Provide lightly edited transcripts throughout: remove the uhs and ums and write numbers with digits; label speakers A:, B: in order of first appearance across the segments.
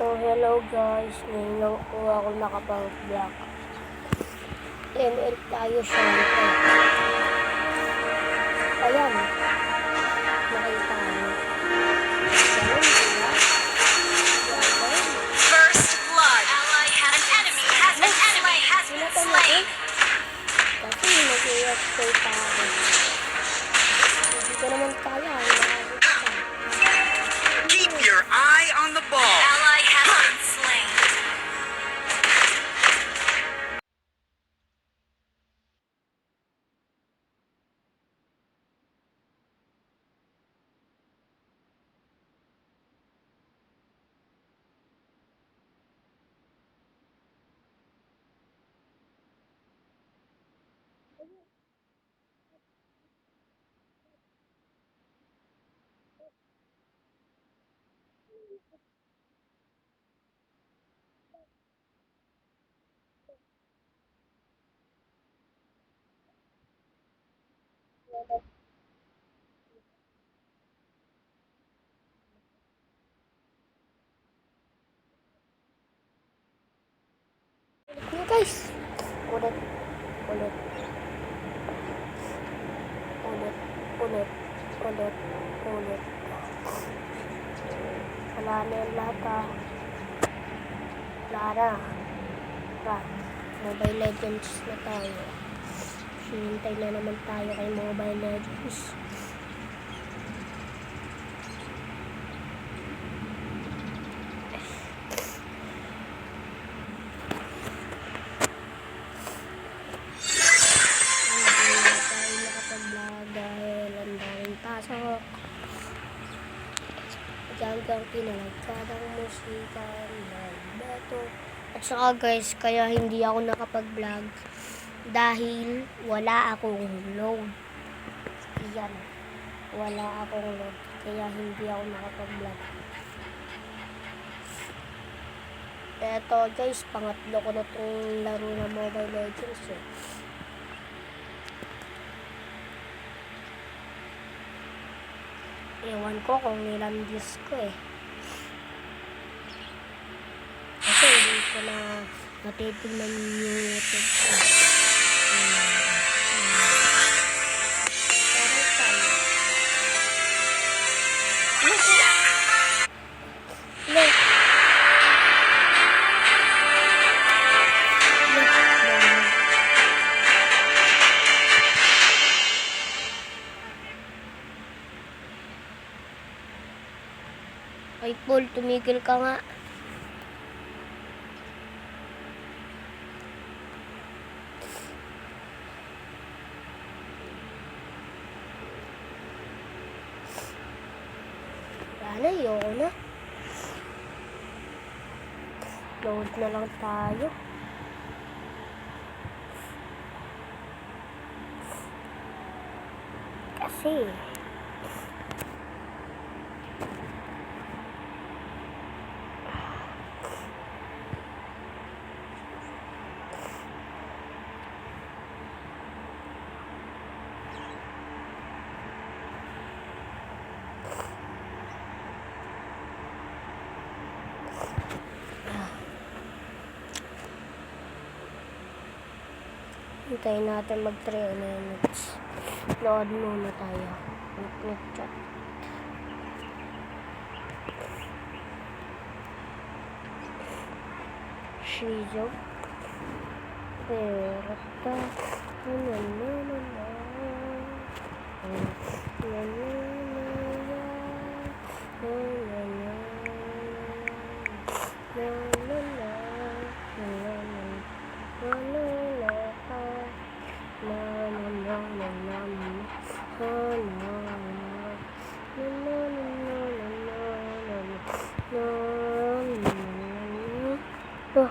A: So, hello guys. Ngayon lang po ako nakapag-vlog. ML tayo syempre. Ayan. Nakita mo.
B: First blood. Ally has an enemy. Has been slain.
A: Kasi nag-i-update ako. Hindi ko naman kaya.
B: Keep your eye on the ball. Ally has been slain.
A: Ano guys? Ulit. Wala na yung lahat ah. Wala na. Mobile Legends na tayo. Hinintay na naman tayo kay Mobile Legends. Hanggang pinalagkadang musika ng Beto. At saka guys, kaya hindi ako nakapag-vlog dahil wala akong load. Yan. Wala akong load. Kaya hindi ako nakapag-vlog. Eto guys, pangatlo ko na itong laro ng Mobile Legends eh. Ewan ko kung ilang views ko eh. Kasi hindi ko na natitignan yung YouTube ko. Ay, Paul, tumigil ka nga. Wala, ayoko na. Load na lang tayo. Kasi hintayin natin mag 3 minutes. Load muna tayo. Nag-chat. Shizo. Perata. Oh,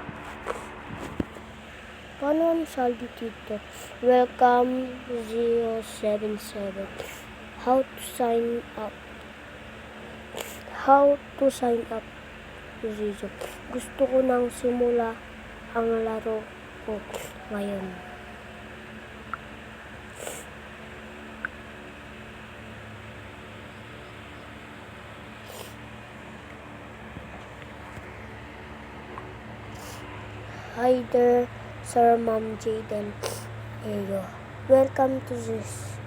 A: paano ang saldo dito? Welcome 077. How to sign up? How to sign up? Zizo. Gusto ko nang simula ang laro ko ngayon. Hi there, Sir Mom Jaden. Ayo. Welcome to this.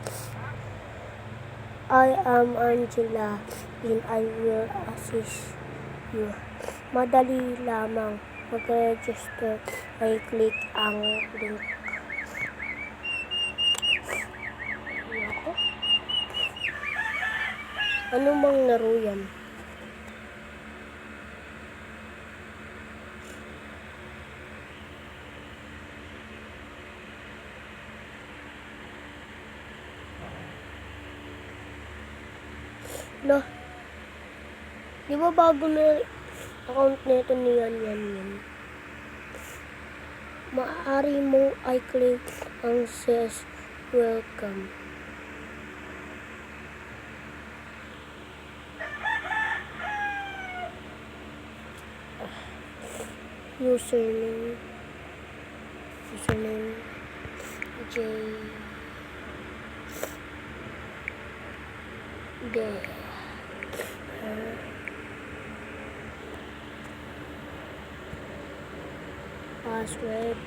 A: I am Angela and I will assist you. Madali lamang mag-register ay click ang link. Ako? Ano mang laro yan? No. Di ba bago na account nito ni yan? Maaari mo ay click ang says welcome. Username J D password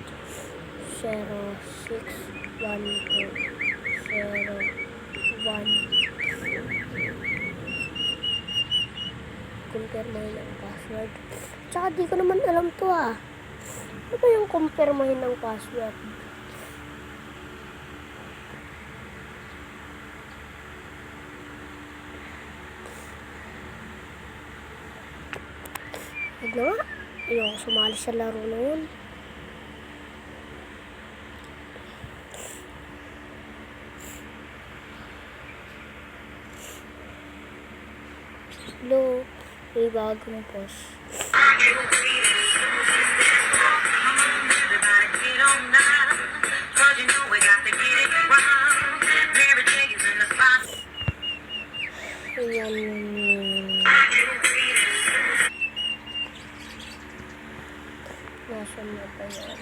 A: 061201. Kumpirmahin ang password. Tsaka di ko naman alam to ah. Ano ba yung kumpirmahin ang password? Huwag na nga. Ayoko sumali sa laro na yun. Hello, may bagong post. Ayan yun. Nasaan na ba yan?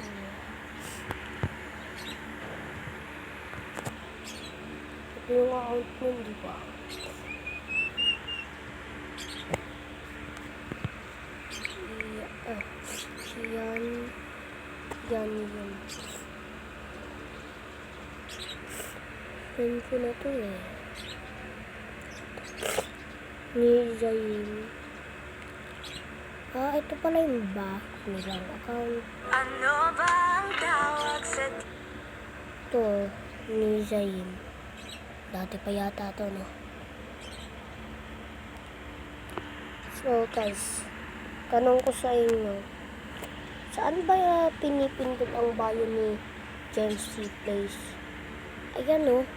A: Ito yung account nun, di ba? Yan. Yan ko na to eh. Nizayin. Ito pala yung back nilang account.
B: Ano ba ang tawag sa
A: Ito, Nizayin. Dati pa yata to, no? So, guys, tanong ko sa inyo, saan ba pinipindot ang bio ni Jency Place? Ayan, no?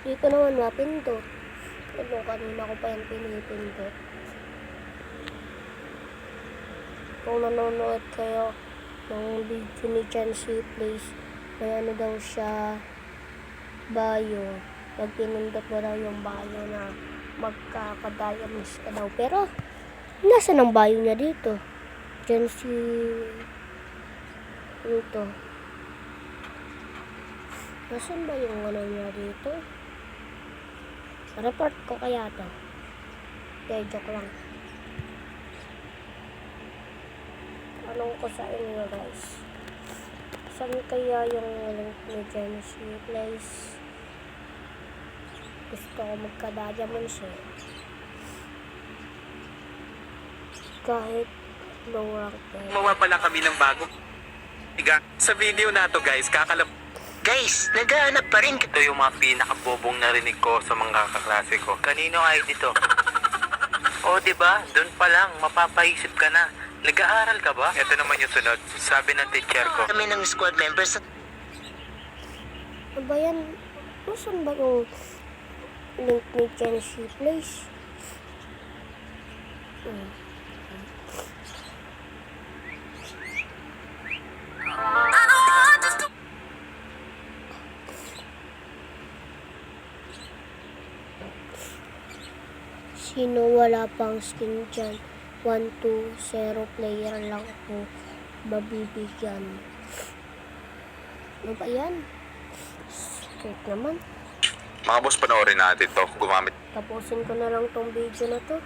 A: Hindi ko naman mapindot. Ano, kanina ko pa yung pinipindot. Kung nanonood kayo ng video ni Jency Place, may ano daw siya, bio. Pag pinindot mo daw yung bio na magkakadiamonds ka daw. Pero, nasa ng bio niya dito? Jency ito. Nasaan ba yung ano niya dito? Report ko kaya to. Okay, joke lang. Tanong ko sa inyo guys. Saan kaya yung link ni Jency Place? Gusto ko magka-diamonds eh. Kahit low rank eh.
C: Gumawa pala kami ng bago. Sa video na to guys, Guys, naghahanap pa rin. Ito yung mga pinakabobong narinig ko sa mga kaklase ko. Kanino ID to? O, diba? Doon pa lang, mapapaisip ka na. Nag-aaral ka ba? Ito naman yung sunod. Sabi ng teacher ko. Kami ng squad members.
A: Ano ba yan? Saan ba yung link ni Jency Place? Sino wala pang skin dyan? 1-2-0 player lang ako mabibigyan. Ano ba yan? Straight naman.
D: Mga boss, panoorin natin to. Gumamit
A: Tapusin ko na lang tong video na to.